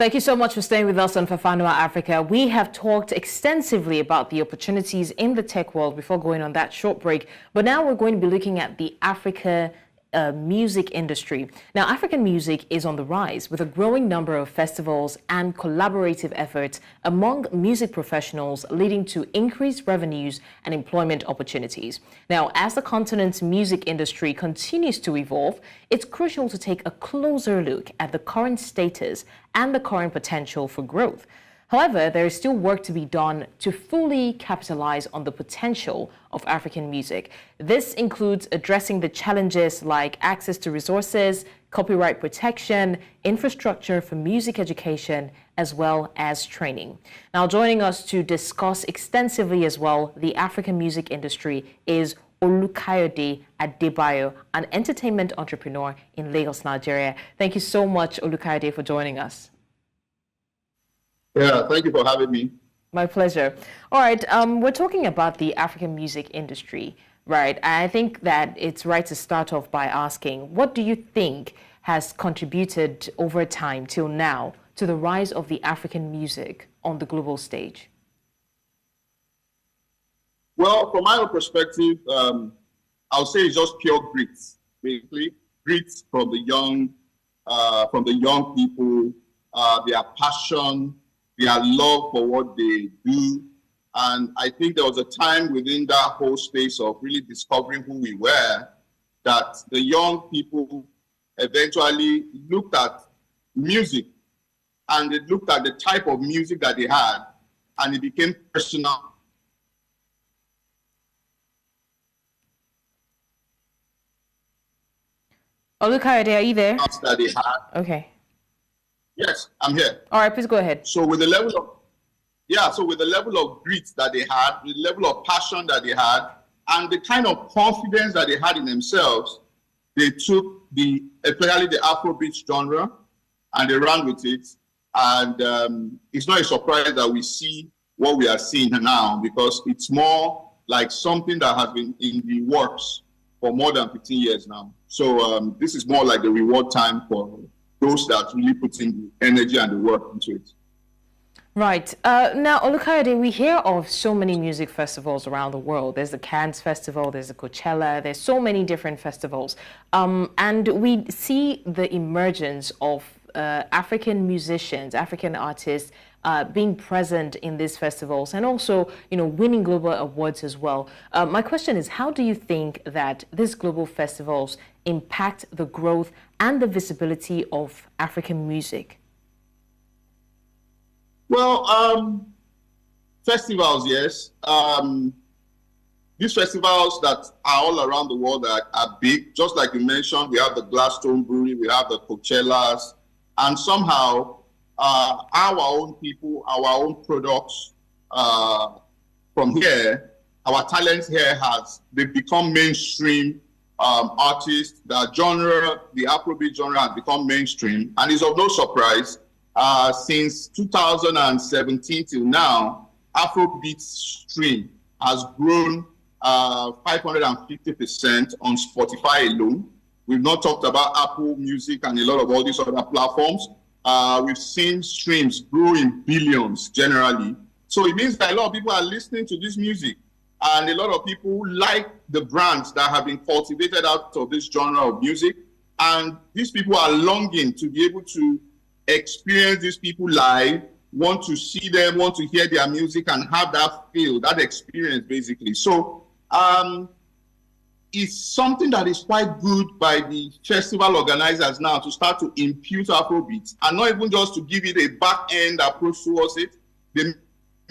Thank you so much for staying with us on Fafanua Africa. We have talked extensively about the opportunities in the tech world before going on that short break, but now we're going to be looking at the Africa music industry. Now, African music is on the rise with a growing number of festivals and collaborative efforts among music professionals, leading to increased revenues and employment opportunities. Now, as the continent's music industry continues to evolve, it's crucial to take a closer look at the current status and the current potential for growth. However, there is still work to be done to fully capitalize on the potential of African music. This includes addressing the challenges like access to resources, copyright protection, infrastructure for music education, as well as training. Now, joining us to discuss extensively as well the African music industry is Kayode Adebayo, an entertainment entrepreneur in Lagos, Nigeria. Thank you so much, Kayode, for joining us. Yeah, thank you for having me. My pleasure. All right, we're talking about the African music industry, right? I think that it's right to start off by asking, what do you think has contributed over time till now to the rise of the African music on the global stage? Well, from my own perspective, I'll say it's just pure grit, basically. Grit from the young people, their passion, their love for what they do. And I think there was a time within that whole space of really discovering who we were that the young people eventually looked at music and they looked at the type of music that they had, and it became personal. Kayode, are you there? That they had. Okay. Yes, I'm here. All right, please go ahead. So with the level of grit that they had, the level of passion that they had, and the kind of confidence that they had in themselves, they took especially the Afrobeat genre, and they ran with it. And it's not a surprise that we see what we are seeing now, because it's more like something that has been in the works for more than 15 years now. So this is more like the reward time for those that really put in the energy and the work into it. Right. Now, Kayode, we hear of so many music festivals around the world. There's the Cannes Festival, there's the Coachella, there's so many different festivals. And we see the emergence of African musicians, African artists being present in these festivals and also, winning global awards as well. My question is, how do you think that these global festivals impact the growth and the visibility of African music? Well, festivals, yes. These festivals that are all around the world are big. Just like you mentioned, we have the Glastonbury, we have the Coachellas, and somehow our own people, our own products from here, our talents here they've become mainstream artists. The genre, the Afrobeat genre has become mainstream, and it's of no surprise. Since 2017 till now, Afrobeat stream has grown 550% on Spotify alone. We've not talked about Apple Music and a lot of all these other platforms. We've seen streams grow in billions generally. So it means that a lot of people are listening to this music, and a lot of people like the brands that have been cultivated out of this genre of music. And these people are longing to be able to experience these people live, want to see them, want to hear their music and have that feel, that experience basically. So it's something that is quite good by the festival organizers now to start to impute Afrobeats, and not even just to give it a back-end approach towards it. They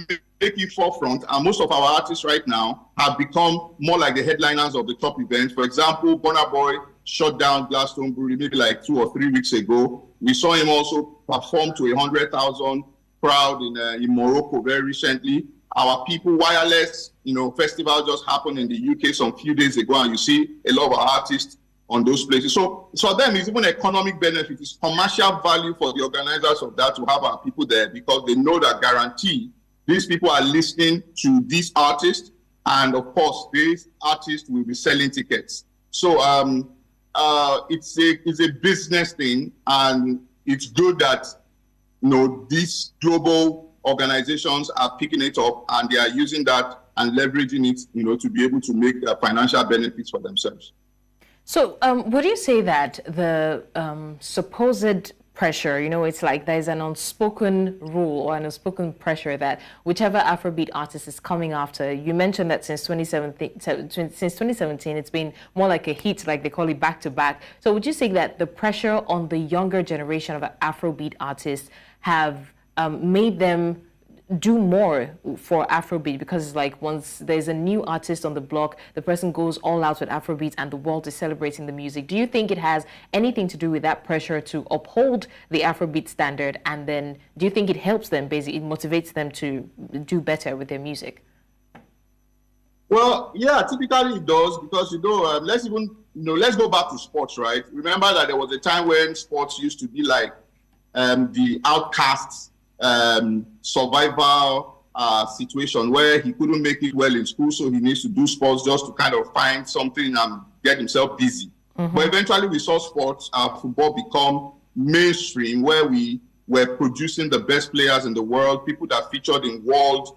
make it forefront, and most of our artists right now have become more like the headliners of the top events. For example, Burna Boy shut down Glastonbury maybe like 2 or 3 weeks ago. We saw him also perform to 100,000 crowd in Morocco very recently. Our People Wireless, festival just happened in the UK some few days ago, and you see a lot of our artists on those places. So for them, it's even economic benefit. It's commercial value for the organizers of that to have our people there, because they know that guarantee these people are listening to these artists, and of course, these artists will be selling tickets. So it's a business thing, and it's good that these global organizations are picking it up and they are using that and leveraging it, to be able to make financial benefits for themselves. So would you say that the supposed pressure, it's like there's an unspoken rule or an unspoken pressure that whichever Afrobeat artist is coming after, you mentioned that since 2017, it's been more like a hit, like they call it back to back. So would you say that the pressure on the younger generation of Afrobeat artists have made them do more for Afrobeat, because it's like once there's a new artist on the block, the person goes all out with Afrobeat and the world is celebrating the music? Do you think it has anything to do with that pressure to uphold the Afrobeat standard? And then do you think it helps them, basically, it motivates them to do better with their music? Well, yeah, typically it does, because, let's go back to sports, right? Remember that there was a time when sports used to be like the outcasts survival situation where he couldn't make it well in school, so he needs to do sports just to kind of find something and get himself busy. But eventually we saw sports, football become mainstream, where we were producing the best players in the world, people that featured in world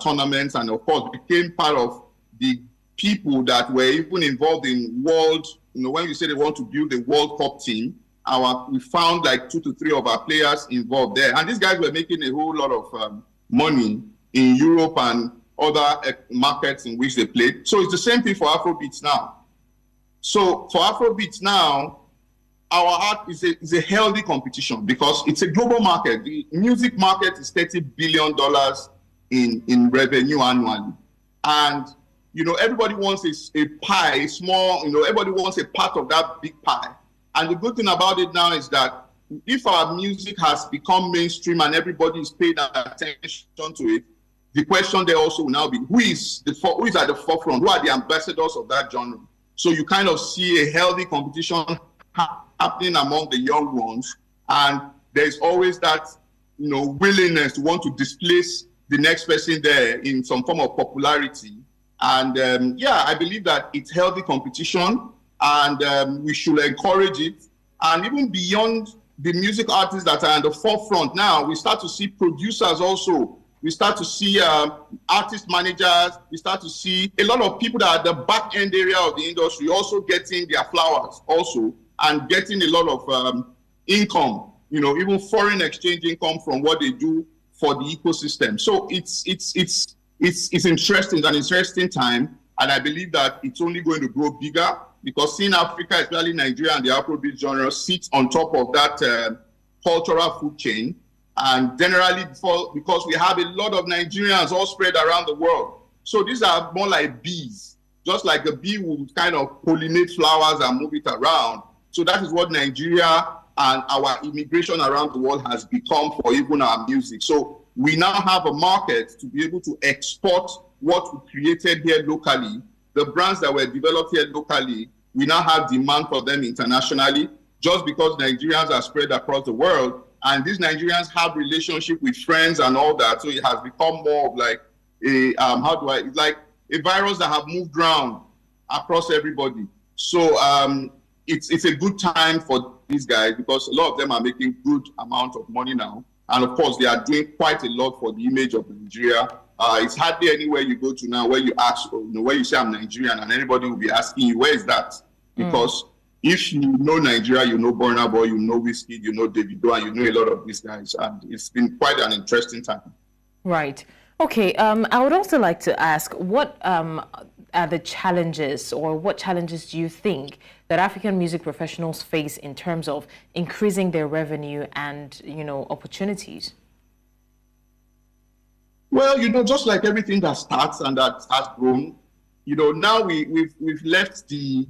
tournaments, and of course became part of the people that were even involved in world, when you say they want to build a World Cup team, we found like 2 to 3 of our players involved there. And these guys were making a whole lot of money in Europe and other markets in which they played. So it's the same thing for Afrobeats now. So for Afrobeats now, our art is a healthy competition because it's a global market. The music market is $30 billion in revenue annually. And, everybody wants a pie, small, everybody wants a part of that big pie. And the good thing about it now is that if our music has become mainstream and everybody is paying attention to it, the question there also will now be, who is at the forefront? Who are the ambassadors of that genre? So you kind of see a healthy competition happening among the young ones. And there's always that, willingness to want to displace the next person there in some form of popularity. And I believe that it's healthy competition. And we should encourage it. And even beyond the music artists that are in the forefront now, we start to see producers also. We start to see artist managers. We start to see a lot of people that are at the back end area of the industry also getting their flowers also and getting a lot of income, even foreign exchange income from what they do for the ecosystem. So it's interesting, an interesting time. And I believe that it's only going to grow bigger, because seeing Africa, especially Nigeria and the Afrobeat genre, sits on top of that cultural food chain. And generally, because we have a lot of Nigerians all spread around the world. So these are more like bees. Just like a bee would kind of pollinate flowers and move it around. So that is what Nigeria and our immigration around the world has become for even our music. So we now have a market to be able to export what we created here locally. The brands that were developed here locally, we now have demand for them internationally, just because Nigerians are spread across the world. And these Nigerians have relationship with friends and all that. So it has become more of like it's like a virus that have moved around across everybody. So it's a good time for these guys, because a lot of them are making good amount of money now. And of course, they are doing quite a lot for the image of Nigeria. It's hardly anywhere you go to now where you ask, where you say I'm Nigerian, and anybody will be asking you, where is that? Because if you know Nigeria, you know Burna Boy, you know Wizkid, you know Davido, and you know a lot of these guys. And it's been quite an interesting time. Right. Okay. I would also like to ask, what are the challenges, or what challenges do you think that African music professionals face in terms of increasing their revenue and, opportunities? Well, just like everything that starts and that has grown, now we've left the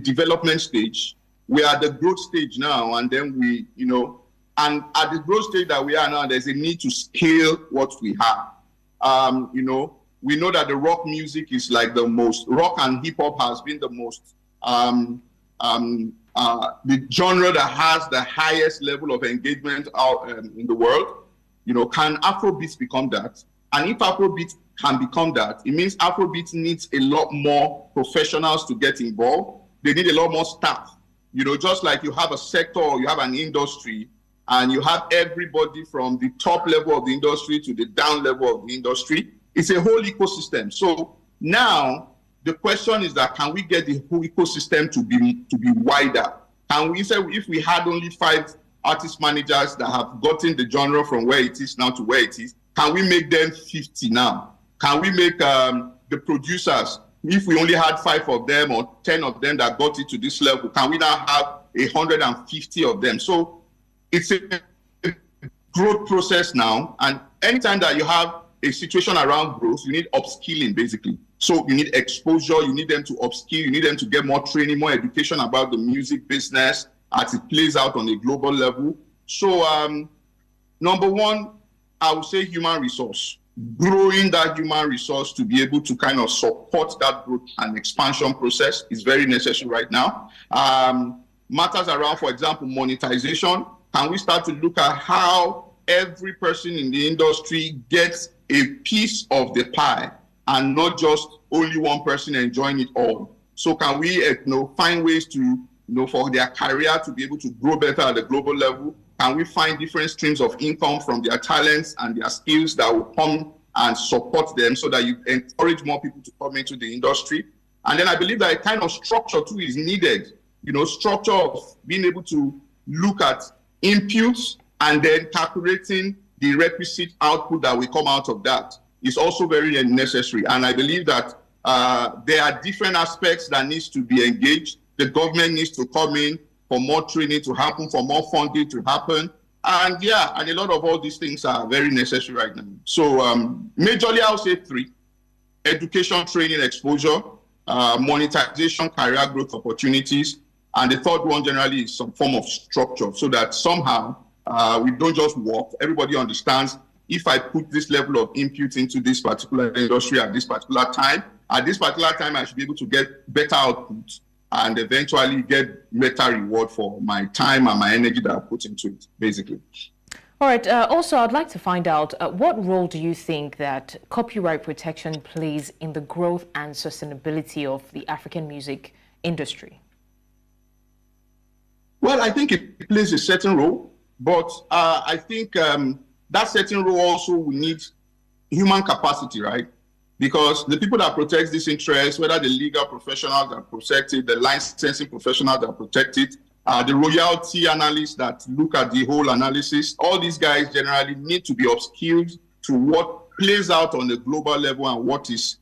development stage. We are at the growth stage now, and then and at the growth stage that we are now, there's a need to scale what we have. We know that the rock music is like the most, rock and hip hop has been the most, the genre that has the highest level of engagement out in the world. Can Afrobeats become that? And if Afrobeats can become that, it means Afrobeats needs a lot more professionals to get involved. They need a lot more staff. Just like you have a sector or you have an industry, and you have everybody from the top level of the industry to the down level of the industry. It's a whole ecosystem. So now the question is that, can we get the whole ecosystem to be wider? Can we say, if we had only 5 artist managers that have gotten the genre from where it is now to where it is, can we make them 50 now? Can we make the producers, if we only had 5 of them or 10 of them that got it to this level, can we now have 150 of them? So it's a growth process now. And anytime that you have a situation around growth, you need upskilling, basically. So you need exposure, you need them to upskill, you need them to get more training, more education about the music business as it plays out on a global level. So number one, I would say human resource. Growing that human resource to be able to kind of support that growth and expansion process is very necessary right now. Matters around, for example, monetization. Can we start to look at how every person in the industry gets a piece of the pie and not just only one person enjoying it all? So can we find ways to, for their career to be able to grow better at the global level? Can we find different streams of income from their talents and their skills that will come and support them so that you encourage more people to come into the industry? And then I believe that a kind of structure too is needed, structure of being able to look at inputs and then calculating the requisite output that will come out of that is also very necessary. And I believe that there are different aspects that needs to be engaged. The government needs to come in for more training to happen, for more funding to happen. And and a lot of all these things are very necessary right now. So majorly, I'll say 3: education, training, exposure, monetization, career growth opportunities. And the third one generally is some form of structure so that somehow we don't just walk. Everybody understands, if I put this level of input into this particular industry at this particular time, I should be able to get better output and eventually get better reward for my time and my energy that I put into it, basically. All right. Also, I'd like to find out, what role do you think that copyright protection plays in the growth and sustainability of the African music industry? Well, I think it plays a certain role, but I think that certain role also will need human capacity, right? Because the people that protect this interest, whether the legal professionals that protect it, the licensing professionals that protect it, the royalty analysts that look at the whole analysis, all these guys generally need to be upskilled to what plays out on the global level and what is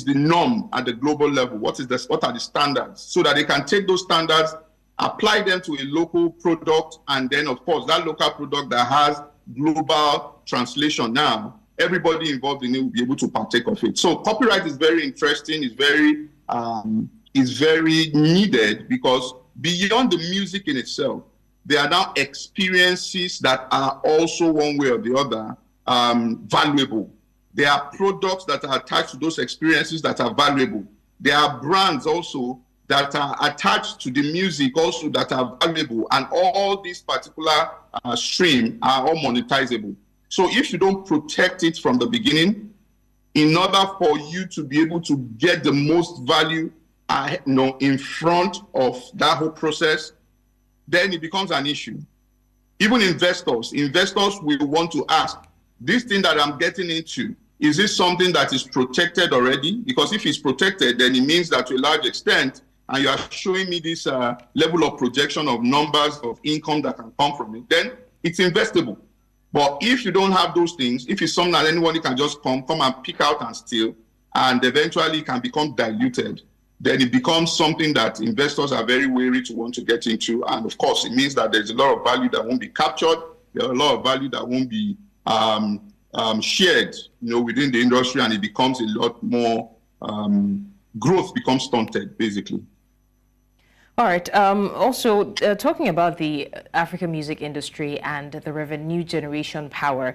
the norm at the global level, what are the standards, so that they can take those standards, apply them to a local product, and then of course that local product that has global translation now, everybody involved in it will be able to partake of it. So copyright is very interesting, is very needed, because beyond the music in itself, there are now experiences that are also one way or the other valuable. There are products that are attached to those experiences that are valuable. There are brands also that are attached to the music also that are valuable, and all these particular stream are all monetizable. So if you don't protect it from the beginning, in order for you to be able to get the most value in front of that whole process, then it becomes an issue. Even investors will want to ask, this thing that I'm getting into, is this something that is protected already? Because if it's protected, then it means that to a large extent, and you are showing me this level of projection of numbers of income that can come from it, then it's investable. But if you don't have those things, if it's something that anybody can just come and pick out and steal, and eventually can become diluted, then it becomes something that investors are very wary to want to get into. And of course, it means that there's a lot of value that won't be captured. There's a lot of value that won't be shared, within the industry, and it becomes a lot more, growth becomes stunted, basically. All right. Also, talking about the African music industry and the revenue generation power,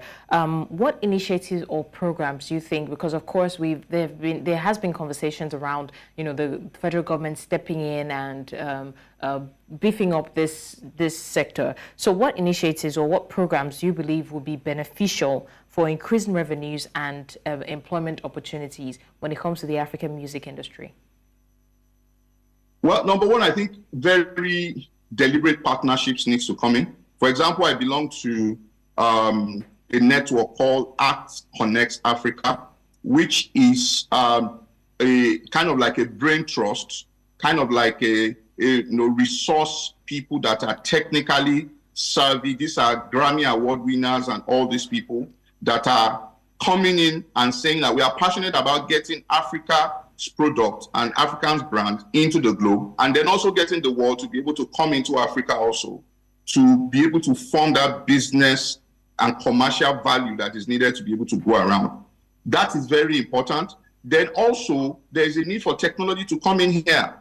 what initiatives or programs do you think? Because of course there has been conversations around the federal government stepping in and beefing up this sector. So, what initiatives or what programs do you believe will be beneficial for increasing revenues and employment opportunities when it comes to the African music industry? Well, number one, I think very, deliberate partnerships needs to come in. For example, I belong to a network called Arts Connects Africa, which is a kind of like a brain trust, kind of like a resource people that are technically savvy. These are Grammy Award winners and all these people that are coming in and saying that we are passionate about getting Africa's product and African's brand into the globe, and then also getting the world to be able to come into Africa also, to be able to form that business and commercial value that is needed to be able to go around. That is very important. Then also, there is a need for technology to come in here.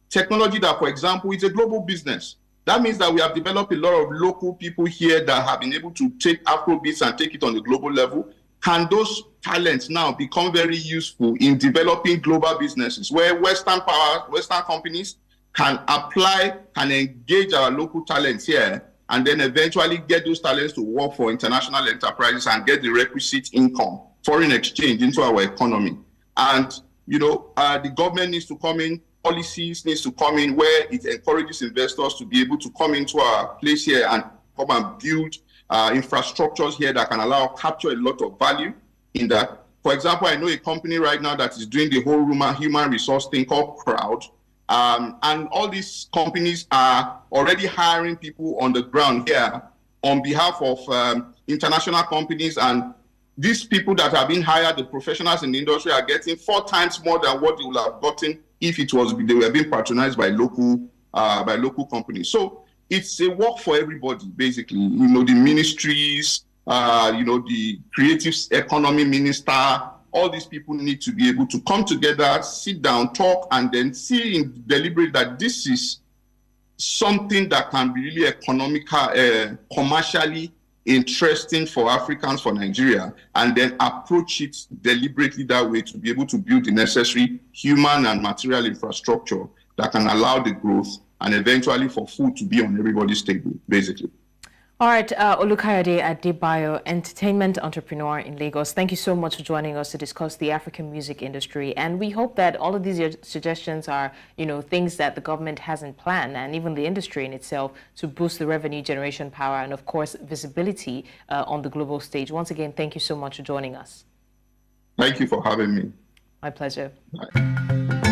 Technology that, for example, is a global business. That means that we have developed a lot of local people here that have been able to take Afrobeats and take it on the global level. Can those talents now become very useful in developing global businesses where Western companies can apply, can engage our local talents here, and then eventually get those talents to work for international enterprises and get the requisite income, foreign exchange into our economy. And, the government needs to come in, policies needs to come in where it encourages investors to be able to come into our place here and come and build infrastructures here that can capture a lot of value in that. For example, I know a company right now that is doing the whole human resource thing called Crowd. And all these companies are already hiring people on the ground here on behalf of international companies. And these people that have been hired, the professionals in the industry, are getting 4 times more than what they would have gotten if they were being patronized by local companies. So it's a work for everybody, basically. The ministries, the creative economy minister, all these people need to be able to come together, sit down, talk, and then see and deliberate that this is something that can be really economical, commercially interesting for Africans, for Nigeria, and then approach it deliberately that way to be able to build the necessary human and material infrastructure that can allow the growth and eventually for food to be on everybody's table, basically. All right, Kayode Adebayo, entertainment entrepreneur in Lagos. Thank you so much for joining us to discuss the African music industry. And we hope that all of these suggestions are, things that the government hasn't planned, and even the industry in itself, to boost the revenue generation power and, of course, visibility on the global stage. Once again, thank you so much for joining us. Thank you for having me. My pleasure. Bye.